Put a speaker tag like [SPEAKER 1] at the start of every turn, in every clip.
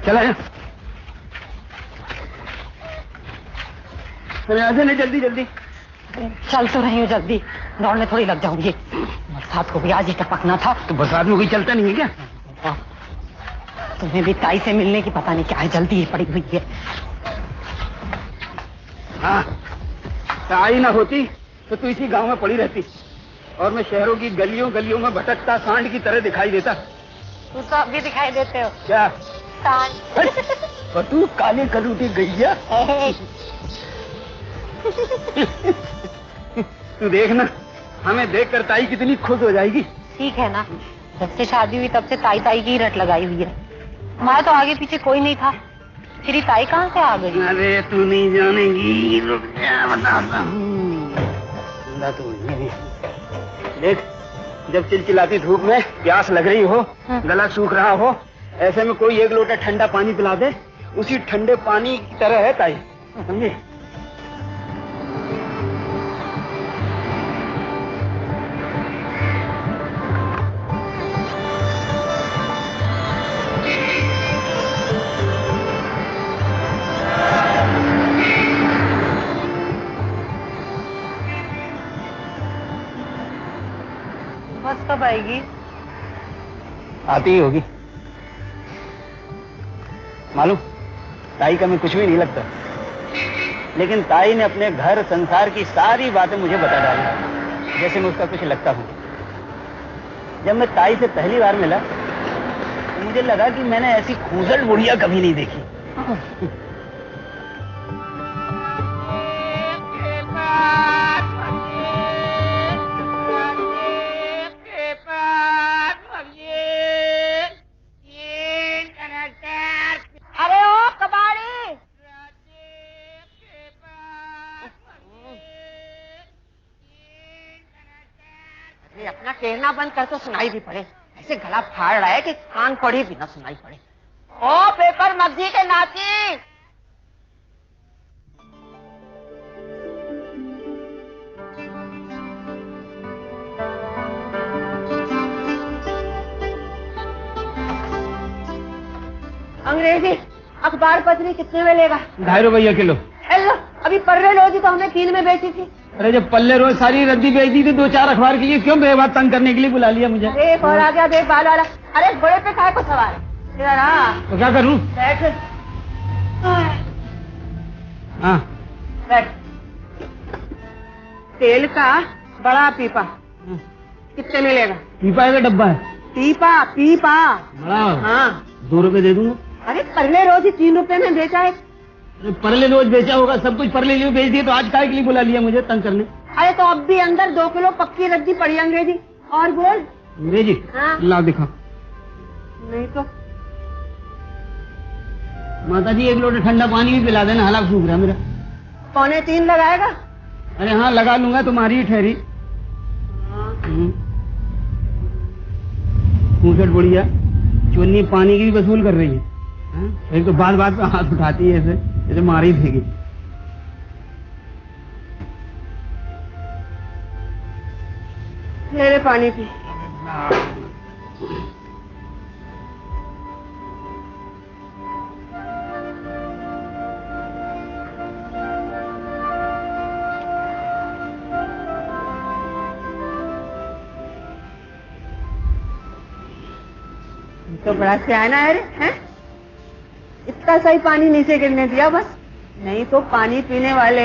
[SPEAKER 1] चला है। नहीं, जल्दी जल्दी
[SPEAKER 2] चल तो रही हूँ, जल्दी दौड़ने थोड़ी लग जाऊंगी। बरसात को भी आज ही टपकना था।
[SPEAKER 1] तो बरसात में कोई चलता नहीं है क्या?
[SPEAKER 2] तुम्हें भी ताई से मिलने की पता नहीं क्या है, जल्दी ही पड़ी हुई है।
[SPEAKER 1] हाँ, ताई ना होती तो तू इसी गांव में पड़ी रहती और मैं शहरों की गलियों गलियों में भटकता सांड की तरह दिखाई देता।
[SPEAKER 2] तू तो अब भी दिखाई देते हो।
[SPEAKER 1] क्या
[SPEAKER 2] सांड?
[SPEAKER 1] और तू काले कलूटी गैया। तू देखना, हमें देखकर ताई कितनी खुश हो जाएगी।
[SPEAKER 2] ठीक है ना, जब से शादी हुई तब से ताई ताई की रट लगाई हुई है। हमारा तो आगे पीछे कोई नहीं था, फिर ताई कहाँ से आ गई?
[SPEAKER 1] अरे तू नहीं जानेगी, रुक जा बताता हूँ। देख, जब चिलचिलाती धूप में प्यास लग रही हो, गला सूख रहा हो, ऐसे में कोई एक लोटा ठंडा पानी पिला दे, उसी ठंडे पानी की तरह है ताई, समझे?
[SPEAKER 2] बस कब आएगी?
[SPEAKER 1] आती ही होगी। मालूम, ताई का मैं कुछ भी नहीं लगता, लेकिन ताई ने अपने घर संसार की सारी बातें मुझे बता डाली, जैसे मैं उसका कुछ लगता हूँ। जब मैं ताई से पहली बार मिला तो मुझे लगा कि मैंने ऐसी खूंसट बुढ़िया कभी नहीं देखी।
[SPEAKER 2] अपना कहना बंद कर तो सुनाई भी पड़े। ऐसे गला फाड़ रहा है कि कान पड़े भी ना सुनाई पड़े। ओ पेपर मग्जी के नाची, अंग्रेजी अखबार पत्री कितने में लेगा?
[SPEAKER 1] 2.5 रुपया किलो।
[SPEAKER 2] अभी पर्रे रोजी तो हमने 3 में बेची थी।
[SPEAKER 1] अरे जब पल्ले रोज सारी रद्दी बेच दी थी 2-4 अखबार के लिए, क्यों बेबात तंग करने के लिए बुला लिया मुझे?
[SPEAKER 2] देख और आ गया, देख बाल वाला। अरे घोड़े पे काय को सवार है?
[SPEAKER 1] तो क्या करूं?
[SPEAKER 2] बैठ।
[SPEAKER 1] हाँ
[SPEAKER 2] बैठ। तेल का बड़ा पीपा कितने में लेगा?
[SPEAKER 1] पीपा का डब्बा है?
[SPEAKER 2] पीपा पीपा
[SPEAKER 1] बड़ा?
[SPEAKER 2] हाँ
[SPEAKER 1] 2 रुपए दे दूंगा।
[SPEAKER 2] अरे परले रोज ही 3 रुपए में बेचा है।
[SPEAKER 1] परले रोज बेचा होगा, सब कुछ परले लिए बेच दिए, तो आज काय के लिए बुला लिया मुझे तंग करने?
[SPEAKER 2] अरे तो अब भी अंदर 2 किलो पक्की रद्दी पड़ी अंग्रेजी। और बोल।
[SPEAKER 1] अंग्रेजी?
[SPEAKER 2] हाँ?
[SPEAKER 1] ला दिखा।
[SPEAKER 2] नहीं तो
[SPEAKER 1] माता जी 1 लोटा ठंडा पानी भी पिला देना, हालात सूख रहा मेरा।
[SPEAKER 2] 2.25 लगाएगा?
[SPEAKER 1] अरे हाँ लगा लूंगा, तुम्हारी ही ठहरी। खूंसट बुढ़िया चुन्नी पानी की भी वसूल कर रही है। एक तो बात बात पे हाथ उठाती है, ऐसे जैसे मार ही देगी।
[SPEAKER 2] ले ले पानी पी। तो बड़ा सियाना है रे, हैं? इतना सही पानी नीचे गिरने दिया बस, नहीं तो पानी पीने वाले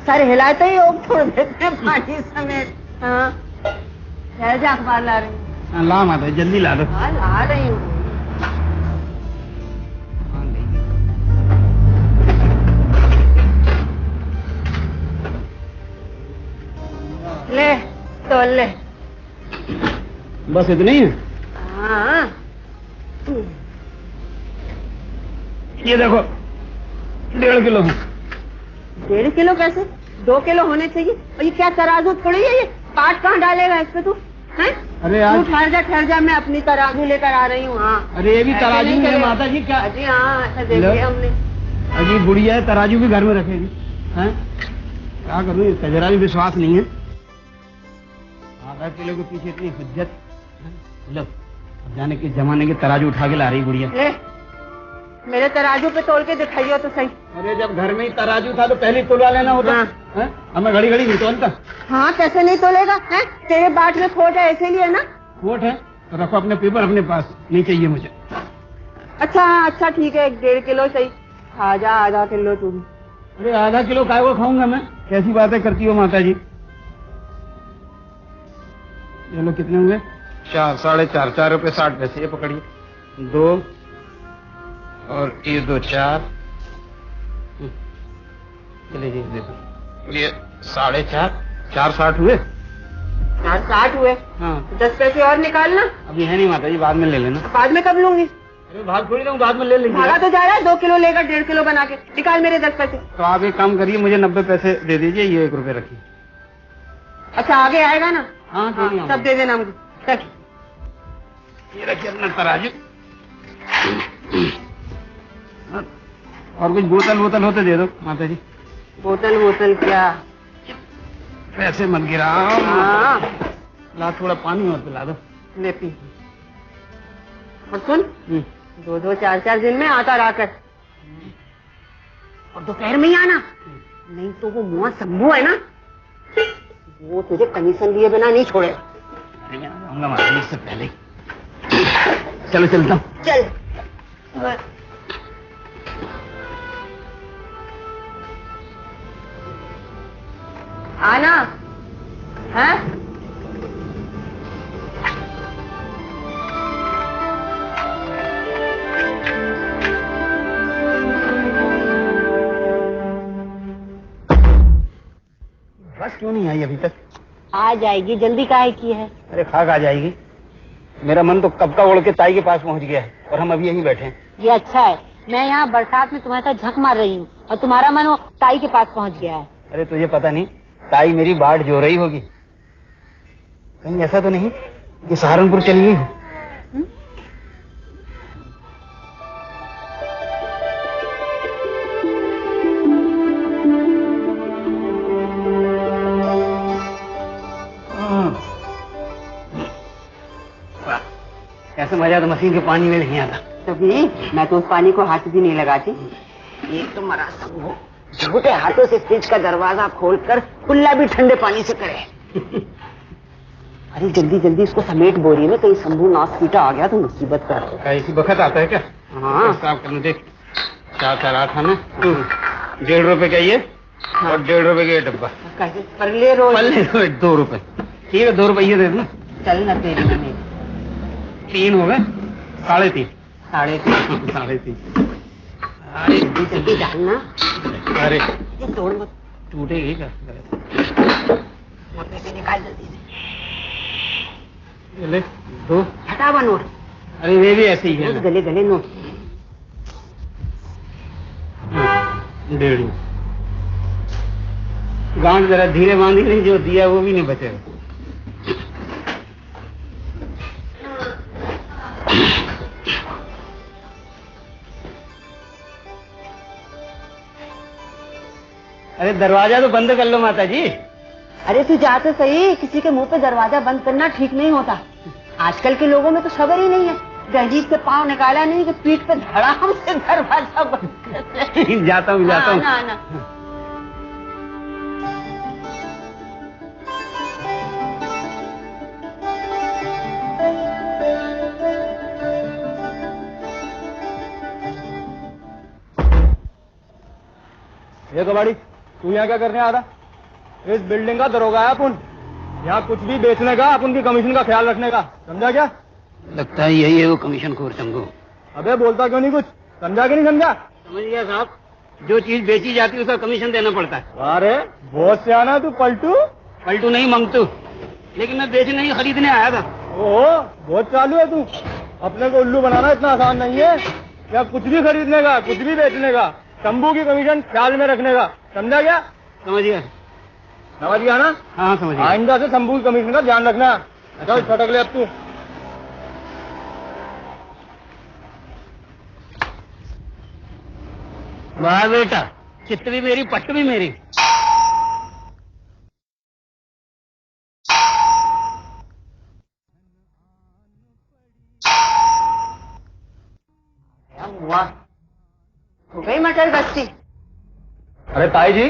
[SPEAKER 2] सर हिलाते ही ओग छोड़ देते हैं पानी समेत। हाँ जा, अखबार ला रही हूँ।
[SPEAKER 1] ला माता जल्दी ला दो।
[SPEAKER 2] हाँ ला रही हूँ। ले तो ले।
[SPEAKER 1] बस इतने ही है?
[SPEAKER 2] हाँ
[SPEAKER 1] ये देखो 1.5 किलो है।
[SPEAKER 2] 1.5 किलो कैसे? 2 किलो होने चाहिए। और ये क्या तराजू थोड़ी है, ये पाट कहाँ डालेगा इस पे तू? हैं?
[SPEAKER 1] अरे आज
[SPEAKER 2] ठहर जा, मैं अपनी तराजू लेकर आ रही हूँ। हाँ
[SPEAKER 1] अरे ये भी तराजू है माता जी? क्या
[SPEAKER 2] जी? हाँ ऐसा देखिए हमने।
[SPEAKER 1] अजी बुढ़िया है, तराजू भी घर में रखेगी हैं? क्या करूँ, इसका जरा भी विश्वास नहीं है। आधा किलो के पीछे इतनी हुज्जत। लो अब जाने के जमाने के तराजू उठा के ला रही बुढ़िया।
[SPEAKER 2] मेरे तराजू पे तोल के दिखाइए तो सही।
[SPEAKER 1] अरे जब घर में ही तराजू था तो पहले तुलवा लेना होता। हाँ। हमें घड़ी घड़ी नहीं तोलता।
[SPEAKER 2] हाँ, कैसे नहीं तोलेगा है? तेरे बाट में खोट है इसीलिए ना।
[SPEAKER 1] खोट है तो रखो अपने पेपर अपने पास, नहीं चाहिए मुझे।
[SPEAKER 2] अच्छा ठीक है, 1.5 किलो सही। खा जा आधा किलो तू भी।
[SPEAKER 1] अरे आधा किलो काय को खाऊंगा मैं? कैसी बातें करती हो माता जी। चलो कितने हुए? 4, 4.5, 4 रुपए 60 पैसे। ये पकड़िए, 2 और ये 2, 4। चलिए जी देखो, ये 4.5, 4.60 हुए।
[SPEAKER 2] 4.60 हुए।
[SPEAKER 1] हाँ
[SPEAKER 2] 10 पैसे और निकालना।
[SPEAKER 1] अभी है नहीं माता जी, बाद में ले लेना।
[SPEAKER 2] बाद में कब लूंगी?
[SPEAKER 1] अरे भाग थोड़ी दूँ, बाद में ले लेंगे।
[SPEAKER 2] भागा तो जा रहा है, 2 किलो लेकर 1.5 किलो बना के निकाल मेरे 10 पैसे।
[SPEAKER 1] तो आप एक काम करिए, मुझे 90 पैसे दे दीजिए, ये 1 रुपए रखिए।
[SPEAKER 2] अच्छा आगे आएगा ना?
[SPEAKER 1] हाँ
[SPEAKER 2] सब दे देना मुझे। चल
[SPEAKER 1] ये रखिए अपना तराजू। और कुछ बोतल होते दे दो माता जी।
[SPEAKER 2] बोतल क्या?
[SPEAKER 1] पैसे मत गिराओ।
[SPEAKER 2] हाँ
[SPEAKER 1] ला थोड़ा पानी और पिला दो।
[SPEAKER 2] ले पी। और सुन, 2-2, 4-4 दिन में आता रहा और दोपहर में ही आना, नहीं तो वो मुआ शंभू है ना, वो तुझे कमीशन दिए बिना नहीं छोड़ेगा।
[SPEAKER 1] आऊंगा माता जी इससे पहले। चलो चलता हूँ।
[SPEAKER 2] चल। आना है?
[SPEAKER 1] बस क्यों नहीं आई अभी तक?
[SPEAKER 2] आ जाएगी, जल्दी काहे की है?
[SPEAKER 1] अरे खाक आ जाएगी। मेरा मन तो कब का उड़ के ताई के पास पहुंच गया है और हम अभी यहीं बैठे हैं।
[SPEAKER 2] ये अच्छा है, मैं यहाँ बरसात में तुम्हारे साथ झक मार रही हूँ और तुम्हारा मन वो ताई के पास पहुँच गया है।
[SPEAKER 1] अरे तुझे पता नहीं, ताई मेरी बाट जो रही होगी। कहीं ऐसा तो नहीं कि सहारनपुर चली गई हो? ऐसे मजा तो मशीन के पानी में नहीं आता।
[SPEAKER 2] तभी मैं तो उस पानी को हाथ भी नहीं लगाती। एक तो मरा सब झूठे हाथों से फ्रिज का दरवाजा खोलकर कुल्ला भी ठंडे पानी से करे। अरे जल्दी जल्दी इसको समेट बोरी में, कहीं शंभू नाथ पीटा आ गया तो मुसीबत कर।
[SPEAKER 1] ऐसी बखत आता है क्या?
[SPEAKER 2] हाँ
[SPEAKER 1] साफ करने देख। 4-4-8 है ना? 1.5 रुपए का ये और 1.5 रुपए का ये डब्बा।
[SPEAKER 2] कैसे पर ले रोज?
[SPEAKER 1] 2 रुपए। ठीक है, 2 रुपये दे देना।
[SPEAKER 2] चल न तेरी में
[SPEAKER 1] 3 हो गए। 3.5।
[SPEAKER 2] 3.5।
[SPEAKER 1] 3.5।
[SPEAKER 2] जल्दी डालना।
[SPEAKER 1] अरे
[SPEAKER 2] ये तोड़ मत,
[SPEAKER 1] टूटेगी क्या?
[SPEAKER 2] पैसे निकाल जल्दी से।
[SPEAKER 1] ले 2।
[SPEAKER 2] हटावा नोट।
[SPEAKER 1] अरे वे भी ऐसे ही है।
[SPEAKER 2] गले गले नोट।
[SPEAKER 1] 1.5। गांठ जरा धीरे बांधी नहीं, जो दिया वो भी नहीं बचेगा। अरे दरवाजा तो बंद कर लो माता जी।
[SPEAKER 2] अरे तू जा तो सही, किसी के मुंह पे दरवाजा बंद करना ठीक नहीं होता। आजकल के लोगों में तो खबर ही नहीं है, दहलीज से पाँव निकाला नहीं कि पीठ पे धड़ाम से दरवाजा बंद कर।
[SPEAKER 1] जाता हूँ जाता हूँ।
[SPEAKER 2] आना।
[SPEAKER 1] ये कबाड़ी, तू यहाँ क्या करने आ रहा? इस बिल्डिंग का दरोगा है अपन। यहाँ कुछ भी बेचने का, अपन की कमीशन का ख्याल रखने का, समझा क्या? लगता है यही है वो कमीशन खोर शंभू। अबे बोलता क्यों नहीं कुछ? समझा कि नहीं समझा? समझ गया साहब, जो चीज बेची जाती है उसका कमीशन देना पड़ता है। अरे बहुत सियाना तू पलटू। पलटू नहीं मंगतू, लेकिन मैं बेचने नहीं खरीदने आया था। ओह बहुत चालू है तू। अपने को उल्लू बनाना इतना आसान नहीं है। क्या कुछ भी खरीदने का, कुछ भी बेचने का, शंभू की कमीशन ख्याल में रखने का, समझा क्या? समझ गया। समझ गया ना? हाँ समझ गया। आइंदा से शंभू की कमीशन का ध्यान रखना। चल फटक ले अब तू। वाह बेटा, चित्त भी मेरी पट्ट भी मेरी। क्या हुआ?
[SPEAKER 2] हो गई मटर गश्ती।
[SPEAKER 3] अरे ताई जी,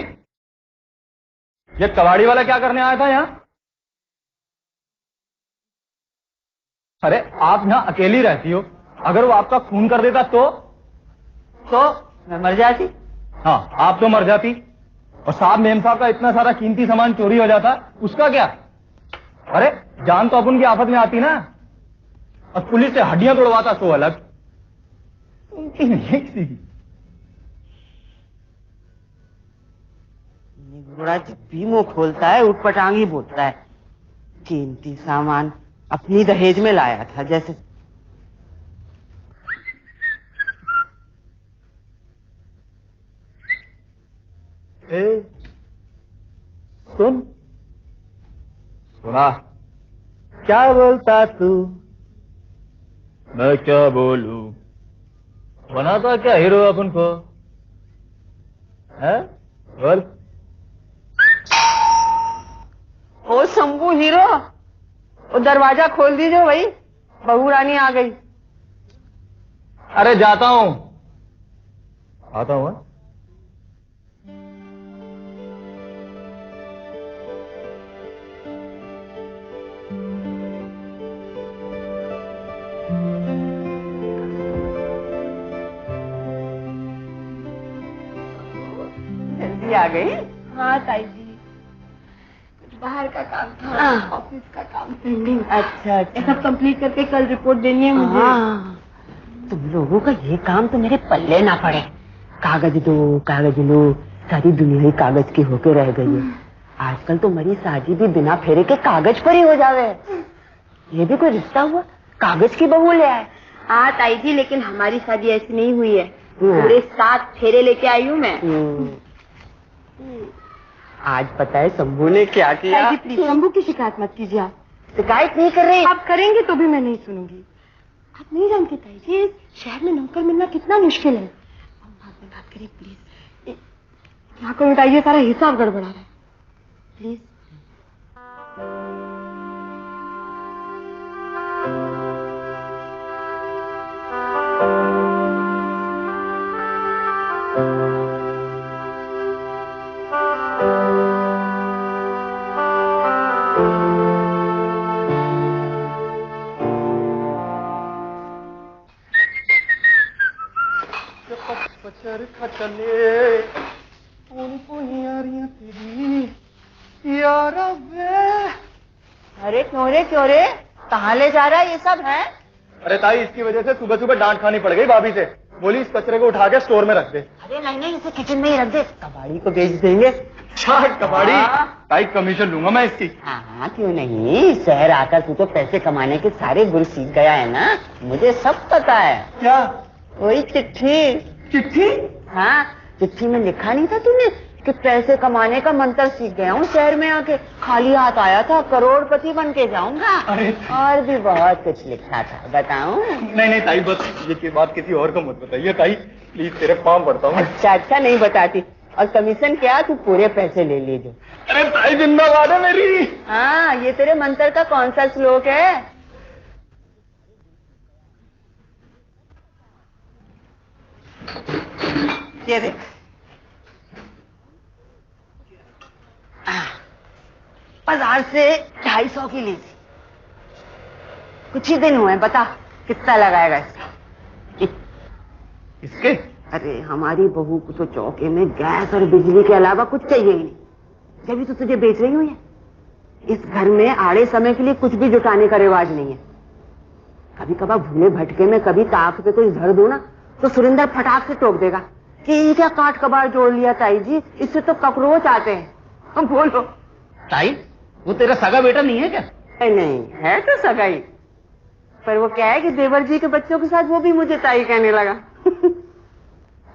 [SPEAKER 3] ये कबाड़ी वाला क्या करने आया था यहाँ? अरे आप यहाँ अकेली रहती हो, अगर वो आपका खून कर देता तो
[SPEAKER 2] मैं मर जाती।
[SPEAKER 3] हाँ, आप तो मर जाती, और साहब मेम साहब का इतना सारा कीमती सामान चोरी हो जाता, उसका क्या? अरे जान तो अपन की आफत में आती ना, और पुलिस से हड्डियां तोड़वाता तो अलग। उनकी नहीं किसी की।
[SPEAKER 2] निगुड़ा जब भी मुंह खोलता है उठपटांग ही बोलता है। कीमती सामान अपनी दहेज में लाया था जैसे।
[SPEAKER 3] सुना क्या बोलता तू, मैं क्या बोलूं, बनाता क्या हीरो अपन को है? बोल।
[SPEAKER 2] ओ शंभू हीरो, वो दरवाजा खोल दीजिए भाई, बहू रानी आ गई।
[SPEAKER 3] अरे जाता हूं, आता हूं।
[SPEAKER 2] जल्दी आ गई।
[SPEAKER 4] हाँ ताई जी, कुछ बाहर का काम था, ऑफिस का काम पेंडिंग।
[SPEAKER 2] अच्छा
[SPEAKER 4] ये सब कंप्लीट करके कल रिपोर्ट देनी है मुझे।
[SPEAKER 2] तुम लोगों का ये काम तो मेरे पल्ले ना पड़े। कागज दो कागज लो, सारी दुनिया ही कागज की होके रह गई है। आजकल तो मेरी शादी भी बिना फेरे के कागज पर ही हो जावे। ये भी कोई रिश्ता हुआ, कागज की बहू ले आए।
[SPEAKER 4] हाँ ताई जी, लेकिन हमारी शादी ऐसी नहीं हुई है। पूरे 7 फेरे लेके आई हूँ मैं।
[SPEAKER 2] आज पता है शंभू ने क्या किया?
[SPEAKER 4] ताई जी प्लीज शंभू की शिकायत मत कीजिए आप।
[SPEAKER 2] शिकायत नहीं कर रही।
[SPEAKER 4] आप करेंगे तो भी मैं नहीं सुनूंगी। आप नहीं जानते ताई जी, इस शहर में नौकर मिलना कितना मुश्किल है। हम बाद में बात करें प्लीज। यहाँ को उठाइए, सारा हिसाब गड़बड़ा रहा है प्लीज।
[SPEAKER 2] अरे क्यों रे कहाँ ले जा रहा है ये सब है?
[SPEAKER 3] अरे ताई, इसकी वजह से सुबह सुबह डांट खानी पड़ गई भाभी से। बोली इस कचरे को उठा के स्टोर में रख दे।
[SPEAKER 2] अरे नहीं, इसे किचन में ही रख दे, कबाड़ी को बेच देंगे।
[SPEAKER 3] कबाड़ी? ताई कमीशन लूंगा मैं इसकी।
[SPEAKER 2] हाँ क्यों नहीं, शहर आकर तू तो पैसे कमाने के सारे गुर सीख गया है ना, मुझे सब पता है।
[SPEAKER 3] क्या?
[SPEAKER 2] वही चिट्ठी।
[SPEAKER 3] चिट्ठी?
[SPEAKER 2] हाँ, चिट्ठी में लिखा नहीं था तूने कि पैसे कमाने का मंत्र सीख गया हूँ शहर में आके, खाली हाथ आया था, करोड़पति बन के जाऊंगा।
[SPEAKER 3] अरे
[SPEAKER 2] और भी बहुत कुछ लिखा था, बताऊं?
[SPEAKER 3] नहीं ताई, बस ये की बात किसी और को मत बताइए ताई, प्लीज तेरे पाँव पड़ता हूँ।
[SPEAKER 2] अच्छा नहीं बताती। और कमीशन क्या, तू पूरे पैसे ले लीजिए।
[SPEAKER 3] अरे ताई जिंदाबाद है मेरी।
[SPEAKER 2] हाँ, ये तेरे मंत्र का कौन सा श्लोक है? ये देख, बाजार से 250 की ली थी, कुछ ही दिन हुए, बता कितना लगाएगा इसका?
[SPEAKER 3] इसके?
[SPEAKER 2] अरे हमारी बहू को तो चौके में गैस और बिजली के अलावा कुछ चाहिए ही नहीं, जब तो तुझे बेच रही हूँ ये। इस घर में आड़े समय के लिए कुछ भी जुटाने का रिवाज नहीं है। कभी कभार भूले भटके में कभी ताक पे कोई धर दो ना तो सुरेंद्र फटाक से टोक देगा कि ये क्या काट कबाड़ जोड़ लिया ताई जी, इससे तो ककरोच आते हैं। हम बोलो
[SPEAKER 1] ताई, वो तेरा सगा बेटा नहीं है क्या?
[SPEAKER 2] नहीं है तो सगाई, पर वो क्या है कि देवर जी के बच्चों के साथ वो भी मुझे ताई कहने लगा।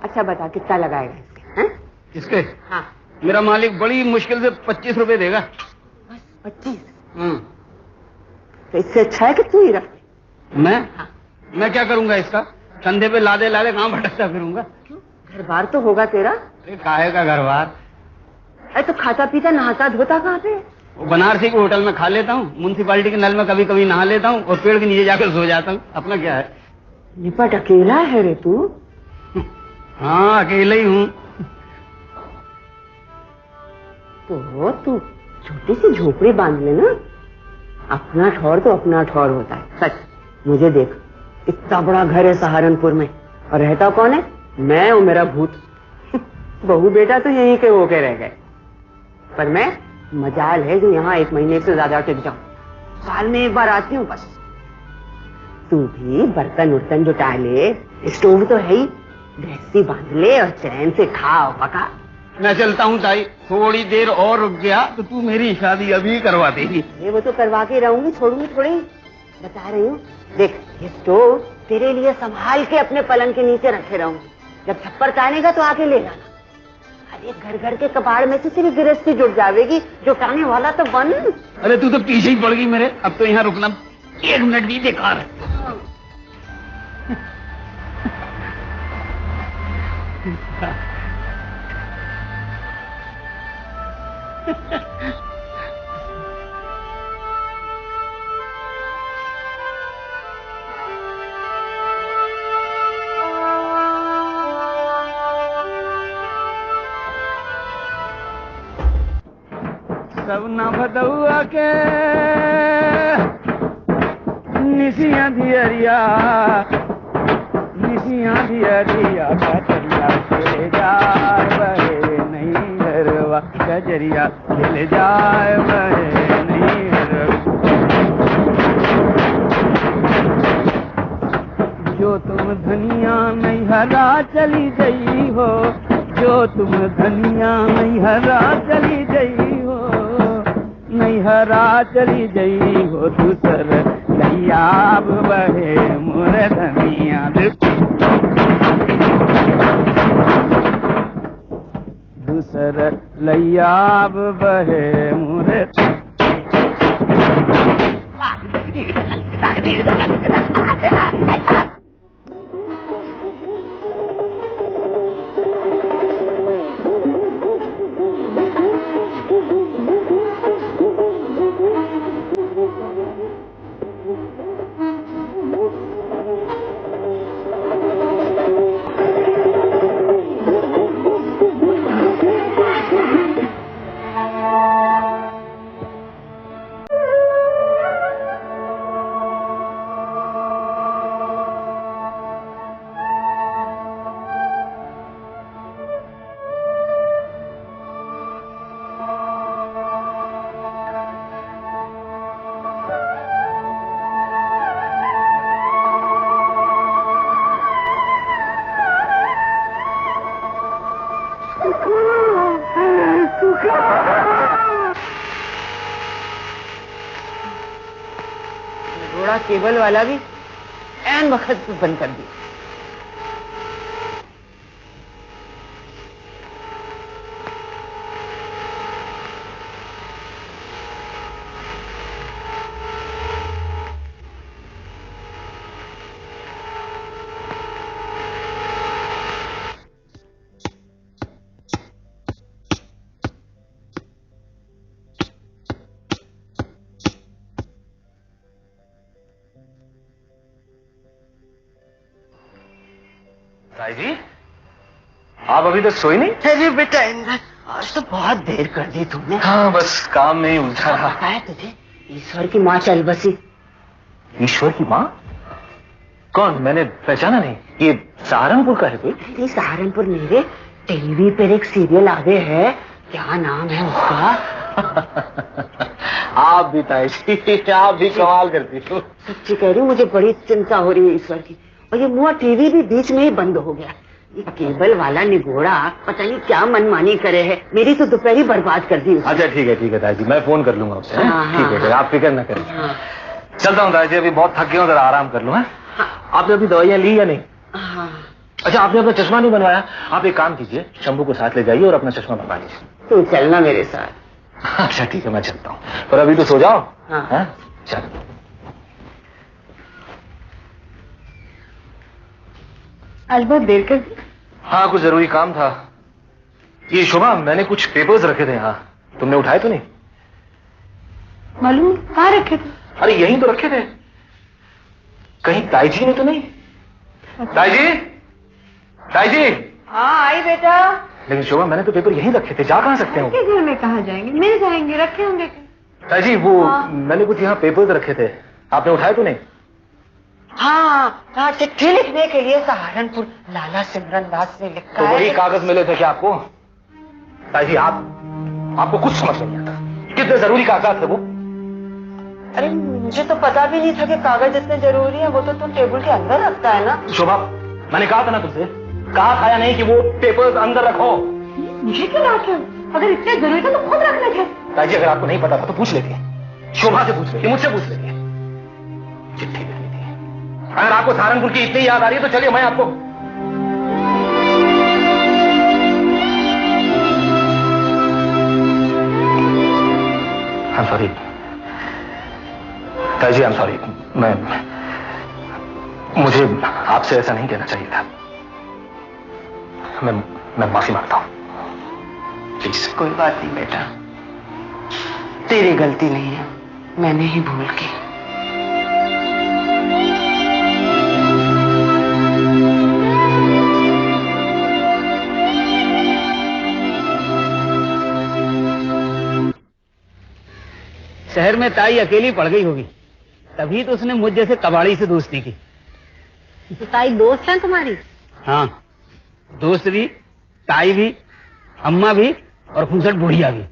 [SPEAKER 2] अच्छा बता कितना लगाएगा इसके? हैं?
[SPEAKER 1] इसके?
[SPEAKER 2] हाँ।
[SPEAKER 1] मेरा मालिक बड़ी मुश्किल से 25 रुपए देगा।
[SPEAKER 2] बस 25?
[SPEAKER 1] तो
[SPEAKER 2] इससे अच्छा है कि तू ही रख।
[SPEAKER 1] मैं क्या करूंगा इसका? कंधे पे लादे लादे कहाँ भटकता फिरूंगा?
[SPEAKER 2] क्यों, घर बार तो होगा तेरा?
[SPEAKER 1] अरे काहे का घर बार?
[SPEAKER 2] अरे तो खाता पीता नहाता धोता कहाँ पे?
[SPEAKER 1] वो बनारसी के होटल में खा लेता हूँ, म्युनिसिपालिटी के नल में कभी कभी नहा लेता हूँ, और पेड़ के नीचे जाकर सो जाता हूँ। अपना क्या है?
[SPEAKER 2] निपट अकेला है रे तू?
[SPEAKER 1] हाँ अकेले ही हूँ।
[SPEAKER 2] तो तू छोटी सी झोपड़ी बांध लेना। अपना ठौर तो अपना ठौर होता है। सच मुझे देख, इतना बड़ा घर है सहारनपुर में और रहता कौन है? मैं और मेरा भूत। बहू बेटा तो यहीं के होके रह गए, पर मैं मजाल है जो यहाँ 1 महीने से ज्यादा टिक जाऊं। साल में 1 बार आती हूँ बस। तू भी बर्तन उर्तन जुटा ले, स्टोव तो है ही, गैसी बांध ले और चैन से खा और पका।
[SPEAKER 1] मैं चलता हूँ ताई, थोड़ी देर और रुक गया तो तू मेरी शादी अभी करवा देगी।
[SPEAKER 2] ये वो तो करवा के रहूंगी, छोड़ूंगी थोड़ी। बता रही हूँ, देख ये स्टोव तेरे लिए संभाल के अपने पलंग के नीचे रखे रहूंगी। जब छप्पर तानेगा तो आके ले जाना। अरे घर घर के कबाड़ में से तेरी गृहस्थी जुट जाएगी, जुटाने वाला तो बन।
[SPEAKER 1] अरे तू तो पीछे ही पड़ गई मेरे, अब तो यहाँ रुकना 1 मिनट भी बेकार है। सब ना भदौआ के निशिया धियरिया, निशिया धियरिया कचरिया ले जाए बहे नहीं हरवा, कचरिया ले जाए बहे नहीं हरवा। जो तुम धनिया नहीं हरा चली गई हो, जो तुम धनिया नहीं हरा चली गई हो, नहीं हरा चली गई हो, दूसर लैयाब बहे मोर धनिया। दूसर लैयाब बहे मोर। घोड़ा केबल वाला भी ऐन वक्त पे बंद कर दिया।
[SPEAKER 3] ताई जी, आप अभी तक सोई नहीं?
[SPEAKER 2] अरे बेटा इंद्र, आज तो बहुत देर कर दी तुमने।
[SPEAKER 3] हाँ बस काम में ही उलझा रहा।
[SPEAKER 2] पता है तुझे ईश्वर की माँ चल बसी?
[SPEAKER 3] ईश्वर की माँ? कौन? मैंने पहचाना नहीं। ये सहारनपुर का है कोई?
[SPEAKER 2] नहीं सहारनपुर नहीं रे, टीवी पर एक सीरियल आगे है, क्या नाम है उसका?
[SPEAKER 3] आप भी ताई जी, आप भी कमाल करती हो।
[SPEAKER 2] सच्ची कह रही हूँ, मुझे बड़ी चिंता हो रही है ईश्वर की। और ये मुआ टीवी भी बीच में ही बंद हो गया। ये केबल वाला निगोड़ा पता नहीं क्या मनमानी करे है, मेरी तो दोपहर ही बर्बाद कर दी उसने।
[SPEAKER 3] अच्छा ठीक है ताई जी, मैं फोन कर लूंगा उससे।
[SPEAKER 2] हाँ,
[SPEAKER 3] ठीक है, आप फिक्र न करें।
[SPEAKER 2] हाँ।
[SPEAKER 3] चलता हूँ ताई जी, अभी बहुत थक गया हूँ, जरा आराम कर लूँ। आपने अभी दवाइयाँ ली या नहीं?
[SPEAKER 2] हाँ।
[SPEAKER 3] अच्छा, आपने अपना चश्मा नहीं बनवाया? आप एक काम कीजिए, शंभू को साथ ले जाइए और अपना चश्मा बनवा लीजिए।
[SPEAKER 2] तू चलना मेरे साथ।
[SPEAKER 3] अच्छा ठीक है, मैं चलता हूँ, पर अभी तो सो जाओ।
[SPEAKER 2] हाँ।
[SPEAKER 3] चलो।
[SPEAKER 2] आज बहुत देर कर दी।
[SPEAKER 3] हाँ, कुछ जरूरी काम था। ये शोभा, मैंने कुछ पेपर्स रखे थे यहाँ, तुमने उठाए तो नहीं?
[SPEAKER 4] मालूम कहाँ रखे थे?
[SPEAKER 3] अरे यहीं तो रखे थे, कहीं ताई जी ने तो नहीं? ताई जी, ताई जी,
[SPEAKER 2] हाँ आई बेटा।
[SPEAKER 3] लेकिन शोभा, मैंने तो पेपर यहीं रखे थे, जा कहाँ सकते हो?
[SPEAKER 2] घर में कहाँ जाएंगे, मिल जाएंगे, रखे होंगे।
[SPEAKER 3] ताई जी, वो
[SPEAKER 2] हाँ।
[SPEAKER 3] मैंने कुछ यहाँ पेपर्स रखे थे, आपने उठाए तो नहीं?
[SPEAKER 2] हाँ, चिट्ठी लिखने के लिए सहारनपुर लाला सिमरन दास ने लिखा
[SPEAKER 3] तो
[SPEAKER 2] है।
[SPEAKER 3] वही कागज मिले थे क्या आपको? ताई जी, आपको कुछ समझ नहीं आता, कितने जरूरी कागजात थे वो?
[SPEAKER 2] अरे मुझे तो पता भी नहीं था कि कागज इतने जरूरी है। वो तो तुम टेबल के अंदर रखता है ना।
[SPEAKER 3] शोभा, मैंने कहा था ना तुमसे, कहा था या नहीं कि वो पेपर्स अंदर रखो?
[SPEAKER 2] मुझे क्यों लाते हो? अगर इतने जरूरी था तो खुद रख लेते।
[SPEAKER 3] ताई जी, अगर आपको नहीं पता था तो पूछ लेती, शोभा से पूछ लेती, मुझसे पूछ लेती। चिट्ठी लिखनी थी। अगर आपको सहारनपुर की इतनी याद आ रही है तो चलिए मैं आपको। आई एम सॉरी ताई जी, आई एम सॉरी। मुझे आपसे ऐसा नहीं कहना चाहिए था। मैं माफी मांगता हूं, प्लीज।
[SPEAKER 2] कोई बात नहीं बेटा, तेरी गलती नहीं है, मैंने ही भूल की।
[SPEAKER 1] शहर में ताई अकेली पड़ गई होगी, तभी तो उसने मुझ जैसे कबाड़ी से दोस्ती की।
[SPEAKER 2] तो ताई दोस्त है तुम्हारी?
[SPEAKER 1] हाँ, दोस्त भी, ताई भी, अम्मा भी और खूंसट बुढ़िया भी।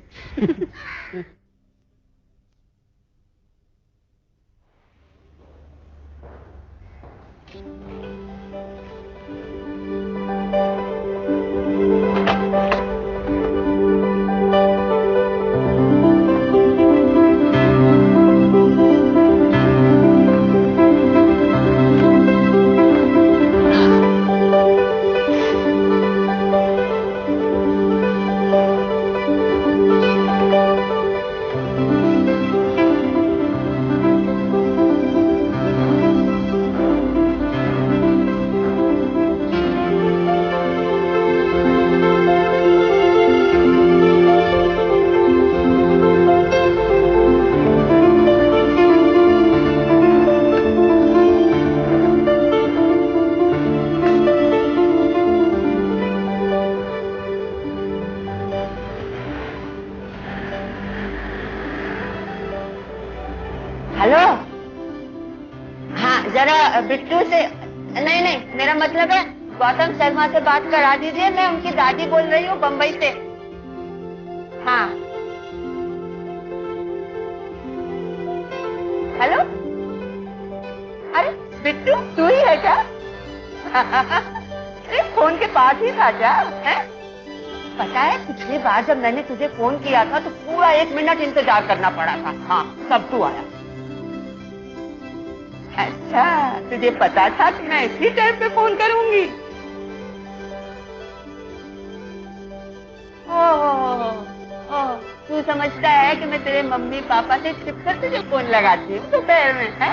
[SPEAKER 2] हेलो, हाँ जरा बिट्टू से, नहीं मेरा मतलब है गौतम शर्मा से बात करा दीजिए। मैं उनकी दादी बोल रही हूँ बम्बई से। हाँ हेलो, अरे बिट्टू तू ही है क्या? अरे फोन के पास ही था क्या? है? पता है पिछली बार जब मैंने तुझे फोन किया था तो पूरा 1 मिनट इंतजार करना पड़ा था। हाँ तब तू आया। अच्छा, तुझे पता था कि मैं इसी टाइम पे फोन करूंगी? ओह, तू समझता है कि मैं तेरे मम्मी पापा से छिपकर तुझे फोन लगाती हूँ दोपहर में? है?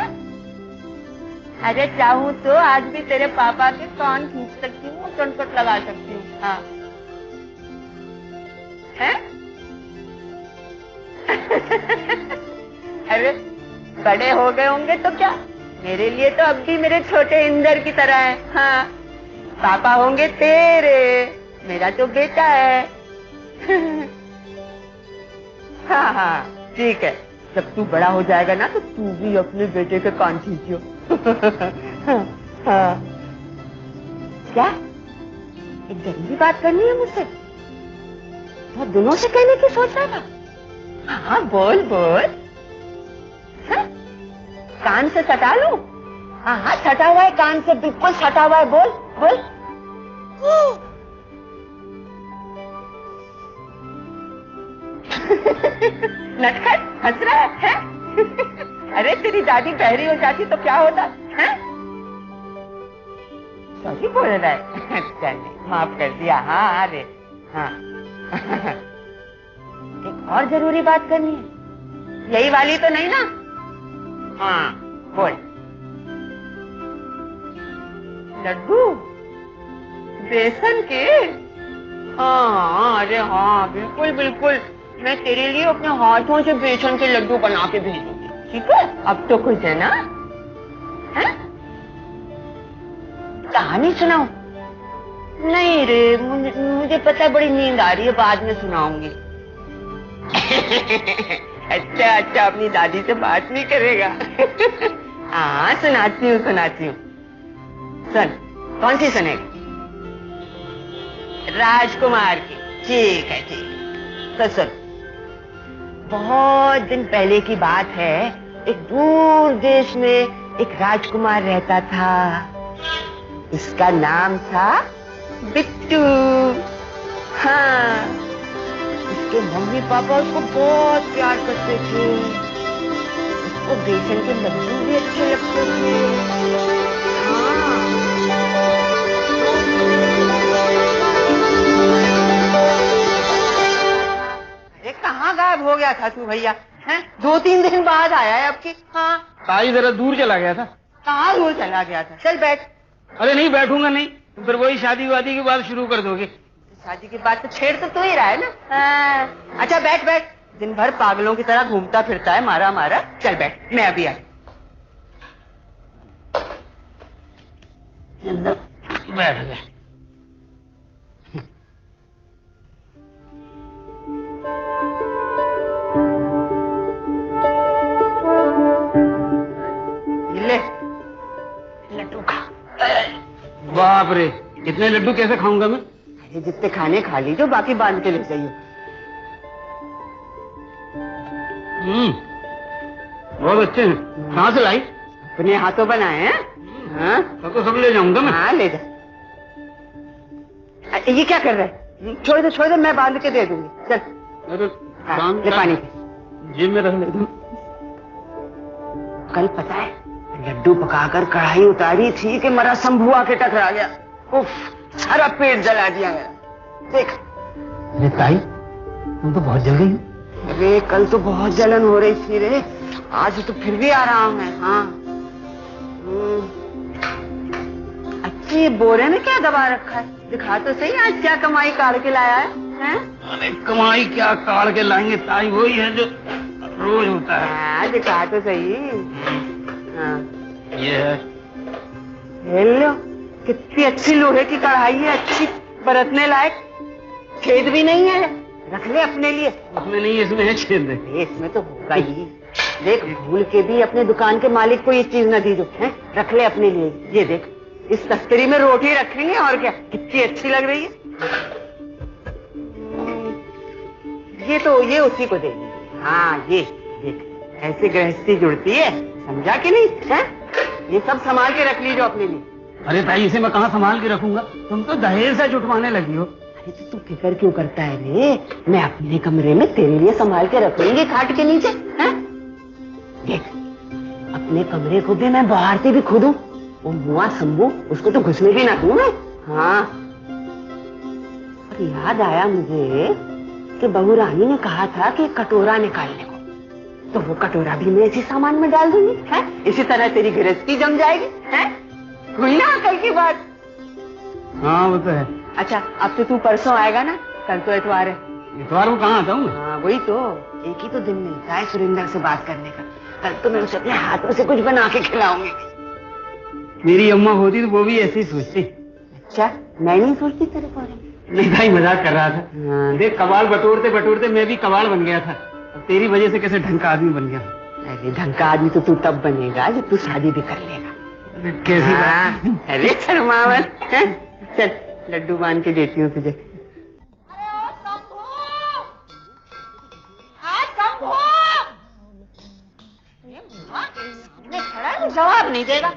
[SPEAKER 2] अरे चाहूँ तो आज भी तेरे पापा के कान खींच सकती हूँ, चुनपट लगा सकती हूँ। हाँ है? अरे बड़े हो गए होंगे तो क्या, मेरे लिए तो अब भी मेरे छोटे इंदर की तरह है। हाँ, पापा होंगे तेरे, मेरा तो बेटा है। हाँ ठीक है, जब तू बड़ा हो जाएगा ना तो तू भी अपने बेटे के कान खींचियो। हाँ। क्या एक जरूरी बात करनी है मुझसे? बहुत दिनों से कहने की सोच रहा था। हाँ बोल बोल। हाँ? कान से सटा लूं? हाँ सटा हुआ है, कान से बिल्कुल सटा हुआ है। बोल बोल। नटखट हंस रहा है? अरे तेरी दादी बहरी हो जाती तो क्या होता है? सही बोल रहा है। चल माफ कर दिया। हाँ अरे हाँ। एक और जरूरी बात करनी है, यही वाली तो नहीं ना? हाँ बोल। लड्डू बेसन के? हाँ अरे हाँ बिल्कुल बिल्कुल, मैं तेरे लिए अपने हाथों से बेसन के लड्डू बना के भेजूंगी। ठीक है, अब तो खुश है ना? है? कहानी सुनाऊं? नहीं रे, मुझे पता है बड़ी नींद आ रही है, बाद में सुनाऊंगी। अच्छा, अपनी दादी से बात नहीं करेगा। हाँ, सुनाती हूँ। सुन, कौन सी सुनेगा? राजकुमार की। ठीक है। तो सुन, बहुत दिन पहले की बात है, एक दूर देश में एक राजकुमार रहता था। इसका नाम था बिट्टू। हाँ, उसके मम्मी पापा उसको बहुत प्यार करते थे। उसको बेसन के लड्डू भी अच्छे लगते थे। हाँ। अरे कहाँ गायब हो गया था तू भैया? हैं? 2-3 दिन बाद आया है आपकी। हाँ,
[SPEAKER 3] ताई जरा दूर चला गया था।
[SPEAKER 2] कहाँ दूर चला गया था? चल बैठ।
[SPEAKER 3] अरे नहीं बैठूंगा नहीं, तो फिर वही शादी वादी की बात शुरू कर दोगे।
[SPEAKER 2] शादी की बात तो छेड़ तो तू ही रहा है ना। हाँ। अच्छा बैठ। दिन भर पागलों की तरह घूमता फिरता है, मारा। चल बैठ, मैं अभी आ।
[SPEAKER 3] बैठ गए।
[SPEAKER 2] ले लड्डू खा।
[SPEAKER 3] बाप रे, इतने लड्डू कैसे खाऊंगा मैं?
[SPEAKER 2] अरे जितने खाने खा लीजिए, बाकी बांध के ले जाइए।
[SPEAKER 3] बहुत अच्छे हैं। कहाँ से लाई?
[SPEAKER 2] अपने हाथों बनाए हैं। हाँ?
[SPEAKER 3] तो सब ले जाऊंगा मैं।
[SPEAKER 2] हाँ ले जा। ये क्या कर रहा है? छोड़ दे, मैं बांध के दे दूंगी। चल। हाँ, ले पानी।
[SPEAKER 3] जेब में रख लेता हूँ।
[SPEAKER 2] कल पता है लड्डू पकाकर कढ़ाई उतारी थी कि मरा शंभू आके टकरा गया। उफ, सारा पेट जला दिया मेरा। देख।
[SPEAKER 3] अरे ताई, तुम तो बहुत जल गई।
[SPEAKER 2] अरे कल तो बहुत जलन हो रही थी रे, आज तो फिर भी आराम है। हाँ। अच्छी बोरे में क्या दबा रखा है? दिखा तो सही, आज क्या कमाई काढ़ के लाया है?
[SPEAKER 3] अरे कमाई क्या काढ़ के लाएंगे ताई, वही है जो रोज होता है।
[SPEAKER 2] हाँ, दिखा तो सही। हाँ।
[SPEAKER 3] ये है।
[SPEAKER 2] हेलो, कितनी अच्छी लोहे की कढ़ाई है, अच्छी बरतने लायक। छेद भी नहीं है, रख ले अपने लिए।
[SPEAKER 3] उसमें नहीं, इसमें है छेद।
[SPEAKER 2] इसमें तो होगा ही। देख, भूल के भी अपने दुकान के मालिक को ये चीज न दीजो, हैं? रख ले अपने लिए। ये देख, इस तस्तरी में रोटी रखेंगे और क्या। कितनी अच्छी लग रही है। ये उसी को देंगे। हाँ, ये देख, ऐसे गृहस्थी जुड़ती है, समझा कि नहीं? है? ये सब संभाल के रख लीजिए अपने लिए।
[SPEAKER 3] अरे ताई, इसे मैं कहाँ संभाल के रखूंगा? तुम तो दहेज से जुटवाने लगी हो।
[SPEAKER 2] अरे तो तू फिक्र क्यों करता है रे? मैं अपने कमरे में तेरे लिए संभाल के रखूंगी, खाट के नीचे। हैं? देख, अपने कमरे को भी मैं बाहर से भी खुद हूँ। वो मुआ शंभू, उसको तो घुसने भी ना दूं मैं। हाँ। और याद आया मुझे कि बहू रानी ने कहा था कि कटोरा निकालने को, तो वो कटोरा भी मैं इसी सामान में डाल दूंगी। है? इसी तरह तेरी गृहस्थी जम जाएगी। है? हुई ना कल की बात?
[SPEAKER 3] हाँ वो तो है।
[SPEAKER 2] अच्छा, अब तो तू परसों आएगा ना? कल तो इतवार है।
[SPEAKER 3] इतवार को कहाँ आता हूँ?
[SPEAKER 2] हाँ वही तो, एक ही तो दिन मिलता है सुरेंद्र से बात करने का। कल तो मैं उसे अपने हाथों से कुछ बना के खिलाऊंगी।
[SPEAKER 3] मेरी अम्मा होती तो वो भी ऐसे ही सोचती।
[SPEAKER 2] अच्छा, मैं नहीं सोचती तेरे बारे में।
[SPEAKER 3] नहीं भाई, मजाक कर रहा था। देख, कबाड़ बटोरते बटोरते मैं भी कबाड़ बन गया था। अब तेरी वजह से कैसे ढंग का आदमी बन गया।
[SPEAKER 2] अरे ढंग का आदमी तो तू तब बनेगा जब तू शादी भी कर लेगा।
[SPEAKER 3] कैसी बात?
[SPEAKER 2] अरे शर्मावत। चल लड्डू बांध के देती हूँ तुझे। जवाब नहीं देगा।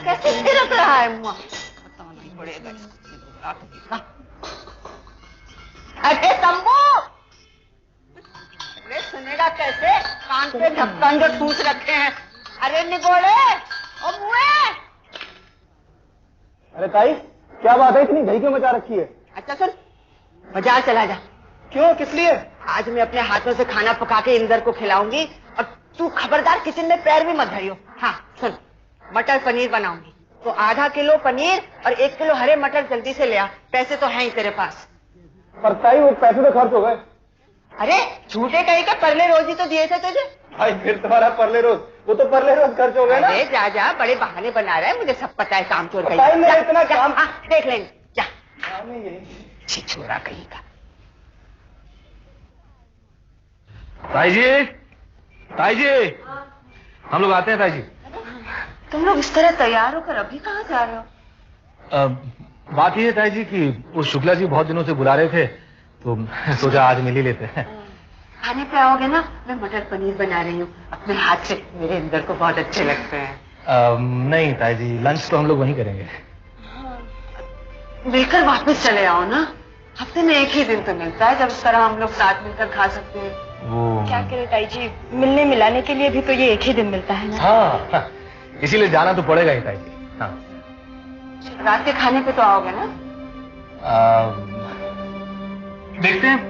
[SPEAKER 2] कैसे थिरक रहा है मुआ? बताना ही पड़ेगा। अरे शंभू, अरे सुनेगा कैसे? कान पे ढक्कन जो ठूस रखे हैं। अरे निगोड़े और मुए।
[SPEAKER 3] अरे ताई, क्या बात है, इतनी दही क्यों मचा रखी है?
[SPEAKER 2] अच्छा सुन, बाजार चला जा।
[SPEAKER 3] क्यों, किस लिए?
[SPEAKER 2] आज मैं अपने हाथों से खाना पका के इंदर को खिलाऊंगी और तू खबरदार किचन में पैर भी मत धरियो। हाँ सुन, मटर पनीर बनाऊंगी, तो आधा किलो पनीर और 1 किलो हरे मटर जल्दी से ले आ। पैसे तो हैं ही तेरे पास।
[SPEAKER 3] पर ताई, वो पैसे तो खर्च हो गए।
[SPEAKER 2] अरे झूठे कहीं के परले रोजी तो दिए थे तुझे।
[SPEAKER 3] भाई फिर तुम्हारा परले रोज, वो तो परले रोज खर्च हो गया ना।
[SPEAKER 2] अरे जा जा, बड़े बहाने बना रहा है, मुझे सब पता है काम चोर का।
[SPEAKER 3] भाई मैं इतना काम
[SPEAKER 2] देख लेंगे, जा।
[SPEAKER 1] छोरा कहीं का।
[SPEAKER 3] ताई जी, ताई जी, हम लोग आते हैं ताई जी।
[SPEAKER 2] तुम लोग इस तरह तैयार होकर अभी कहाँ जा रहे हो?
[SPEAKER 3] बात ये है ताई जी कि वो शुक्ला जी बहुत दिनों से बुला रहे थे, तो सोचा आज मिल ही लेते हैं।
[SPEAKER 2] खाने पे आओगे ना? मैं मटर पनीर बना रही हूँ अपने हाथ से, मेरे इंदर को बहुत अच्छे लगते हैं।
[SPEAKER 3] नहीं ताई जी, लंच तो हम लोग वहीं करेंगे।
[SPEAKER 2] मिलकर वापस चले आओ ना, हफ्ते में एक ही दिन तो मिलता है जब इस तरह हम लोग साथ मिलकर खा सकते हैं।
[SPEAKER 3] वो
[SPEAKER 4] क्या करे ताई जी, मिलने मिलाने के लिए भी तो ये एक ही दिन मिलता है ना।
[SPEAKER 3] हाँ, इसीलिए जाना तो पड़ेगा ही ताई जी। हाँ,
[SPEAKER 2] रात के खाने पे तो आओगे ना?
[SPEAKER 3] देखते हैं।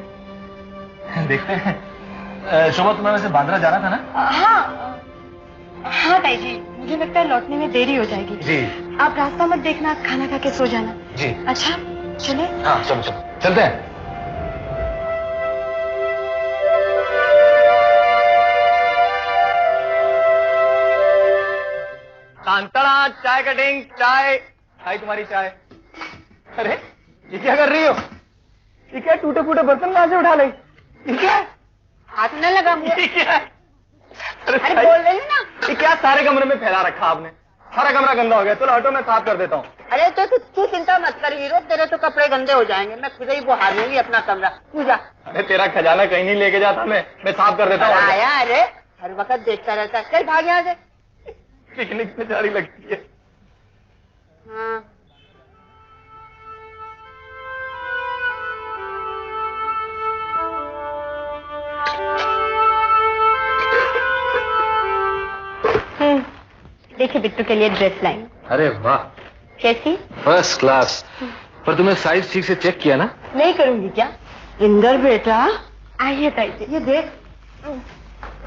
[SPEAKER 3] शोभा, तुम्हारे से बांद्रा जाना था ना?
[SPEAKER 4] हाँ ताई जी, मुझे लगता है लौटने में देरी हो जाएगी।
[SPEAKER 3] जी।
[SPEAKER 4] आप रास्ता मत देखना, खाना खा के सो जाना।
[SPEAKER 3] जी।
[SPEAKER 4] अच्छा चले?
[SPEAKER 3] हाँ चलो चलो, चलते हैं। कांतड़ा, चाय कटिंग, चाय। भाई तुम्हारी चाय। अरे ये क्या कर रही हो? ये क्या टूटे फूटे बर्तन कहां से उठा ली? ये क्या है?
[SPEAKER 2] हाथ न लगा मुझे।
[SPEAKER 3] ये क्या है?
[SPEAKER 2] अरे
[SPEAKER 3] भाई,
[SPEAKER 2] बोल रही हूँ ना।
[SPEAKER 3] ये क्या सारे कमरे में फैला रखा आपने? सारा कमरा गंदा हो गया। चलो हटो, मैं साफ कर देता हूँ।
[SPEAKER 2] अरे तो तू चिंता मत कर हीरो, तेरे तो कपड़े गंदे हो जाएंगे, मैं खुद ही बुहार लूंगी अपना कमरा। तू जा।
[SPEAKER 3] अरे तेरा खजाना कहीं नहीं लेके जाता, मैं साफ कर देता हूँ।
[SPEAKER 2] आया, अरे हर वक्त देखता रहता है, चल भाग यहाँ से।
[SPEAKER 3] पिकनिक में जारी लगती है।
[SPEAKER 2] हाँ।
[SPEAKER 4] देखिए बिट्टू के लिए ड्रेस लाई।
[SPEAKER 3] अरे वाह,
[SPEAKER 4] कैसी?
[SPEAKER 3] First class. पर तुमने साइज ठीक से चेक किया ना?
[SPEAKER 4] नहीं करूंगी क्या?
[SPEAKER 2] इंदर बेटा,
[SPEAKER 4] आइए ताई जी।
[SPEAKER 2] ये देख,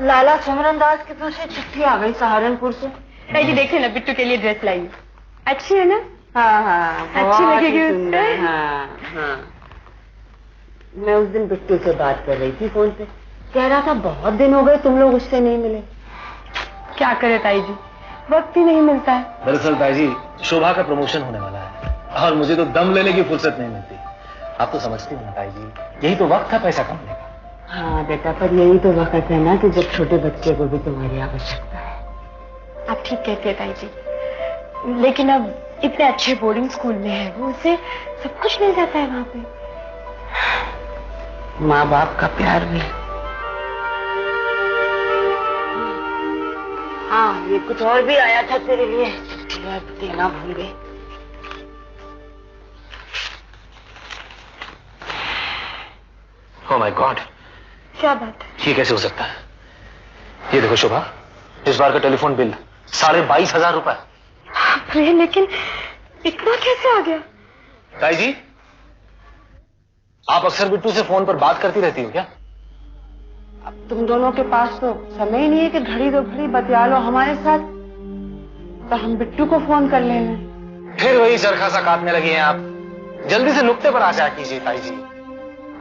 [SPEAKER 2] लाला सिमरन दास के पास से चिट्ठी आ गई सहारनपुर से।
[SPEAKER 4] ताई जी देखिए ना, बिट्टू के लिए ड्रेस लाई। अच्छी है ना?
[SPEAKER 2] हाँ हाँ,
[SPEAKER 4] अच्छी लगेगी
[SPEAKER 2] बहुत ही
[SPEAKER 4] उस पे।
[SPEAKER 2] सुंदर। हाँ हाँ। मैं उस दिन बिट्टू से बात कर रही थी फोन पे, कह रहा था बहुत दिन हो गए तुम लोग उससे नहीं मिले।
[SPEAKER 4] क्या करे ताई जी, वक्त ही नहीं मिलता है।
[SPEAKER 3] दरअसल ताई जी, शोभा का प्रमोशन होने वाला है और मुझे तो दम लेने की फुर्सत नहीं मिलती। आप तो समझती हो ना ताई जी, यही तो वक्त है पैसा कमाने का।
[SPEAKER 2] हाँ बेटा, पर यही तो वक्त है ना कि जब छोटे बच्चे को भी तुम्हारी आवश्यकता है।
[SPEAKER 4] आप ठीक कहते हैं ताई जी, लेकिन अब इतने अच्छे बोर्डिंग स्कूल में है वो, उसे सब कुछ मिल जाता है वहाँ पे।
[SPEAKER 2] माँ बाप का प्यार भी। हाँ, ये कुछ और भी आया था तेरे लिए, देना भूल गई।
[SPEAKER 3] ओह माय गॉड,
[SPEAKER 4] क्या बात है?
[SPEAKER 3] ये कैसे हो सकता है? ये देखो शोभा, इस बार का टेलीफोन बिल 22,500 रुपए।
[SPEAKER 4] अरे लेकिन इतना कैसे आ गया?
[SPEAKER 3] ताई जी, आप अक्सर बिट्टू से फोन पर बात करती रहती हो क्या?
[SPEAKER 2] अब तुम दोनों के पास तो समय ही नहीं है कि घड़ी दो घड़ी बतिया लो हमारे साथ, तो हम बिट्टू को फोन कर लेंगे।
[SPEAKER 3] फिर वही चरखा सा काटने लगी हैं आप। जल्दी से नुक्ते पर आ जाया कीजिए ताई जी,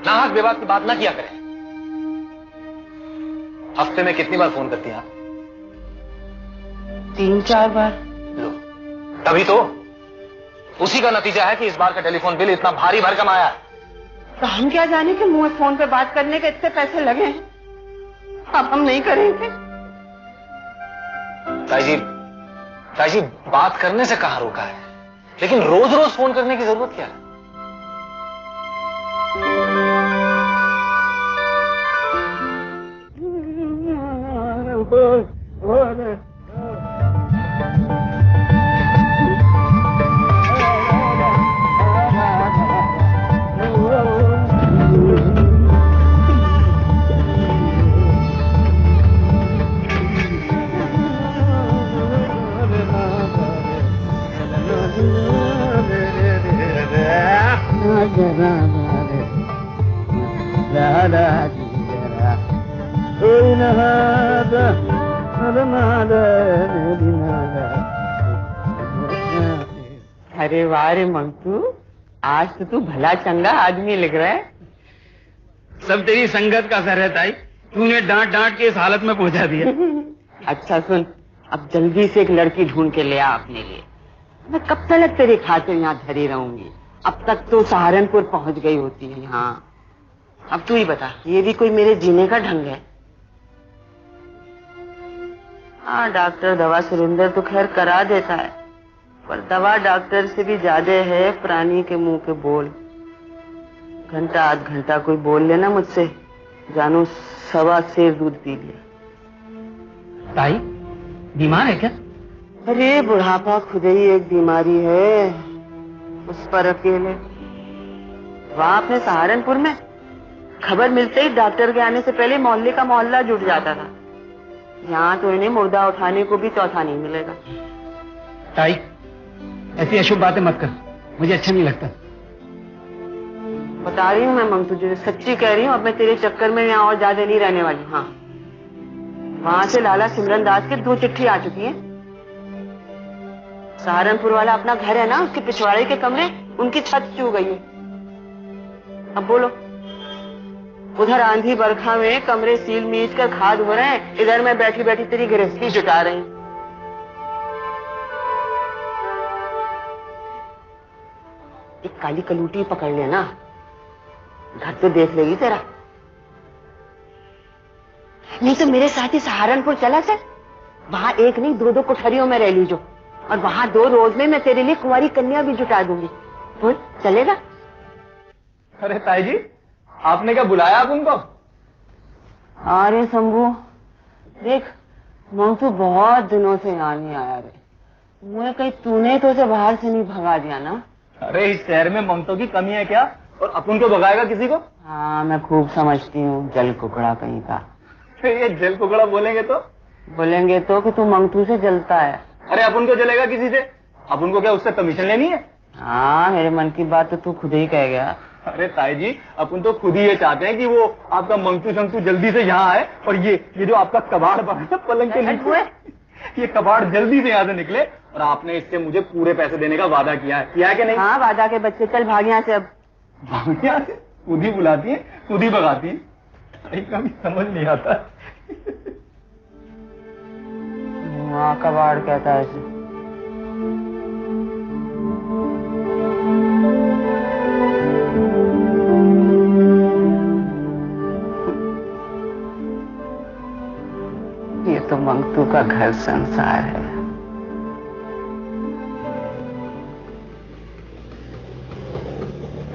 [SPEAKER 3] नाहक बेबात की बात ना किया करें। हफ्ते में कितनी बार फोन करती हैं आप?
[SPEAKER 2] 3-4 बार।
[SPEAKER 3] लो, तभी तो उसी का नतीजा है कि इस बार का टेलीफोन बिल इतना भारी भरकम आया।
[SPEAKER 2] तो हम क्या जाने कि मुंह फोन पे बात करने के इतने पैसे लगे हैं, अब हम नहीं करेंगे।
[SPEAKER 3] ताई जी बात करने से कहां रोका है, लेकिन रोज रोज फोन करने की जरूरत क्या है?
[SPEAKER 2] अरे वाह रे मंटू, आज तो तू भला चंगा आदमी लग रहा है।
[SPEAKER 1] सब तेरी संगत का असर है ताई। तूने डांट डांट के इस हालत में पहुंचा दिया।
[SPEAKER 2] अच्छा सुन, अब जल्दी से एक लड़की ढूंढ के ले आ अपने लिए। मैं कब तक तेरी खातिर यहाँ धरी रहूंगी? अब तक तो सहारनपुर पहुंच गई होती है यहाँ। अब तू ही बता, ये भी कोई मेरे जीने का ढंग है? हाँ, डॉक्टर दवा सुरेंद्र तो खैर करा देता है, पर दवा डॉक्टर से भी ज्यादा है प्राणी के मुंह के बोल। घंटा आध घंटा कोई बोल लेना मुझसे, जानू 1.25 सेर दूध पी लिया।
[SPEAKER 1] ताई बीमार है क्या?
[SPEAKER 2] अरे बुढ़ापा खुद ही एक बीमारी है, उस पर अकेले। वहां अपने सहारनपुर में खबर मिलते ही डॉक्टर के आने से पहले मोहल्ले का मोहल्ला जुट जाता था। यहाँ तो इन्हें मुर्दा उठाने को भी चौथा नहीं मिलेगा।
[SPEAKER 1] ताई ऐसी अशुभ बातें मत कर, मुझे अच्छा नहीं लगता।
[SPEAKER 2] बता रही हूँ मैं मंग, तुझे सच्ची कह रही हूँ। अब मैं तेरे चक्कर में यहाँ और ज्यादा नहीं रहने वाली। हाँ, वहां से लाला सिमरन दास के 2 चिट्ठी आ चुकी हैं। सहारनपुर वाला अपना घर है ना, उसके पिछवाड़े के कमरे, उनकी छत चू गई है। अब बोलो, उधर आंधी बरखा में कमरे सील मीच कर खाद हो रहे हैं, इधर मैं बैठी बैठी तेरी गृहस्थी जुटा रही हूँ। एक काली कलूटी पकड़ लेना, घर तो देख लेगी तेरा। नहीं तो मेरे साथ ही सहारनपुर चला चल, वहां एक नहीं 2-2 कोठरियों में रह लीजो, और वहां 2 रोज में मैं तेरे लिए कुंवारी कन्या भी जुटा दूंगी। बोल, चलेगा?
[SPEAKER 3] अरे ताई जी, आपने क्या बुलाया आप उनको?
[SPEAKER 2] अरे शंभू देख, मंटू बहुत दिनों से यहाँ नहीं आया रे। मुझे कहीं तूने तो उसे बाहर से नहीं भगा दिया ना?
[SPEAKER 3] अरे इस शहर में ममतों की कमी है क्या, और अपन को भगाएगा किसी को?
[SPEAKER 2] हाँ, मैं खूब समझती हूँ, जल कुकड़ा कहीं का।
[SPEAKER 3] ये जल कुकड़ा बोलेंगे तो
[SPEAKER 2] कि तू मंटू से जलता है।
[SPEAKER 3] अरे अपन को जलेगा किसी से? अपन को क्या उससे कमीशन लेनी है?
[SPEAKER 2] हाँ, मेरे मन की बात तो तू खुद ही कह गया।
[SPEAKER 3] अरे ताई जी, अपन तो खुद ही ये चाहते हैं कि वो आपका मंटू शंटू जल्दी से यहाँ आए, और ये जो आपका कबाड़ बना है पलंग के नीचे, ये कबाड़ जल्दी से यहाँ से निकले। और आपने इससे मुझे पूरे पैसे देने का वादा किया है कि नहीं?
[SPEAKER 2] हाँ, वादा के बच्चे, चल भाग यहाँ से। अब
[SPEAKER 3] भाग यहाँ से? खुद ही बुलाती है, खुद ही भगाती है, कभी समझ नहीं आता।
[SPEAKER 2] वहाँ कबाड़ कहता है इसे। ये तो मंगतू का घर संसार है।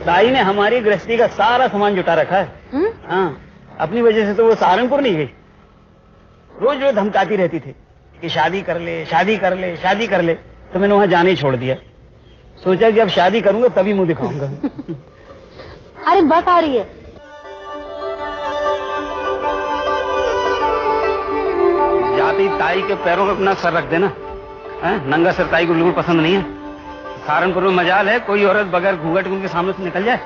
[SPEAKER 1] ताई ने हमारी गृहस्थी का सारा सामान जुटा रखा है। हाँ, अपनी वजह से तो वो सहारनपुर नहीं गई। रोज रोज धमकाती रहती थी कि शादी कर ले, शादी कर ले, शादी कर ले। तो मैंने वहां जाने ही छोड़ दिया। सोचा कि अब शादी करूंगा तभी मुंह दिखाऊंगा।
[SPEAKER 4] अरे बस आ रही है।
[SPEAKER 1] जाते ही ताई के पैरों में अपना सर रख देना। नंगा सर ताई को बिल्कुल पसंद नहीं है। सहारनपुर में मजाल है, कोई औरत बगैर घूंघट के उनके सामने से निकल जाए।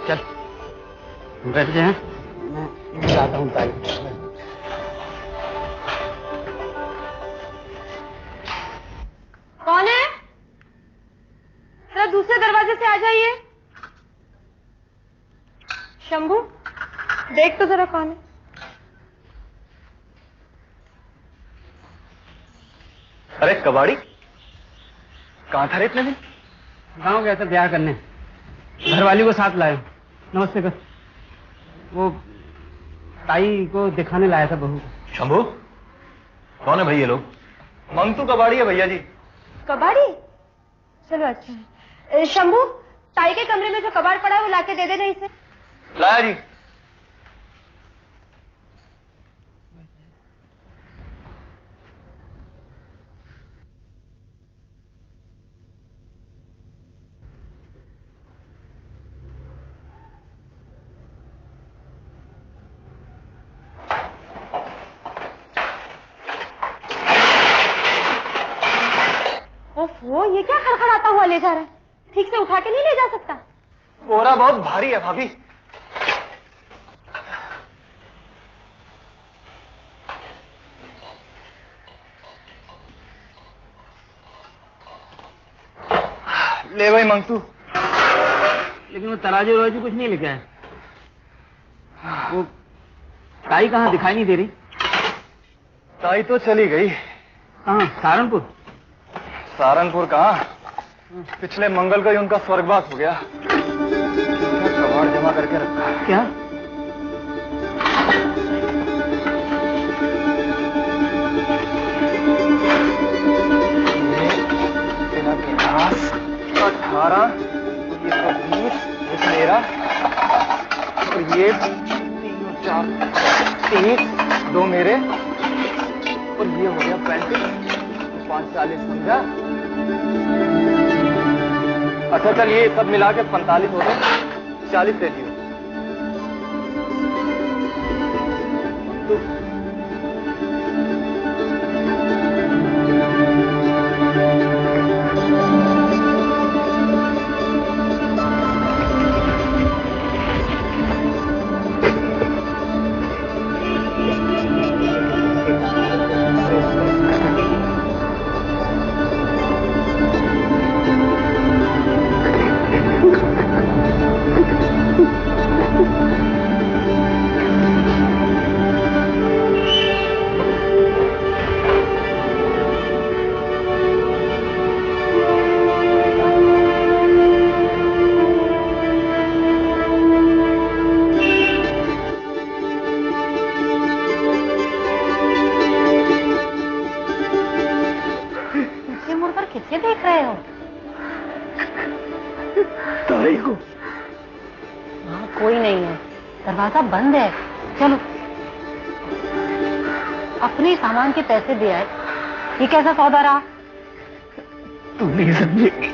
[SPEAKER 1] चल बैठ जाए, मैं जाता हूँ ताई।
[SPEAKER 4] कौन है? जरा दूसरे दरवाजे से आ जाइए। शंभू, देख तो जरा कौन है।
[SPEAKER 3] अरे कबाड़ी, कहाँ था रे इतने दिन?
[SPEAKER 1] गाँव गया था ब्याह करने, घरवाली को साथ लाया। नमस्ते कर। वो ताई को दिखाने लाया था बहू।
[SPEAKER 3] शंभू, कौन है भाई ये लोग? मंगतू कबाड़ी है भैया जी।
[SPEAKER 4] कबाड़ी? चलो अच्छा है। शंभू, ताई के कमरे में जो कबाड़ पड़ा है वो लाके दे देना इसे।
[SPEAKER 3] लाया जी।
[SPEAKER 4] ओफो, ये क्या खड़खड़ाता हुआ ले जा रहा है? ठीक से उठा के नहीं ले जा सकता?
[SPEAKER 3] बोरा बहुत भारी है भाभी। ले भाई मंगतू।
[SPEAKER 1] लेकिन वो तराजू वराजू कुछ नहीं लेके आया। वो ताई कहाँ दिखाई नहीं दे रही?
[SPEAKER 3] ताई तो चली गई।
[SPEAKER 1] कहाँ? सहारनपुर?
[SPEAKER 3] सहारनपुर कहाँ, पिछले मंगल को ही उनका स्वर्गवास हो गया। कबाड़ जमा करके रखा है।
[SPEAKER 1] क्या?
[SPEAKER 3] ये 18 और ये 20, ये मेरा, और ये 3 और 4 30, 2 मेरे, और ये हो गया 35, 5 40 समझा। अच्छा चल, ये सब मिला के 45 हो गए, 40 दे दियो।
[SPEAKER 4] किसे देख रहे हो?
[SPEAKER 3] ताई को।
[SPEAKER 4] हाँ, कोई नहीं है, दरवाजा बंद है। चलो, अपने सामान के पैसे दे आए। ये कैसा सौदा रहा?
[SPEAKER 3] तू नहीं समझेगी।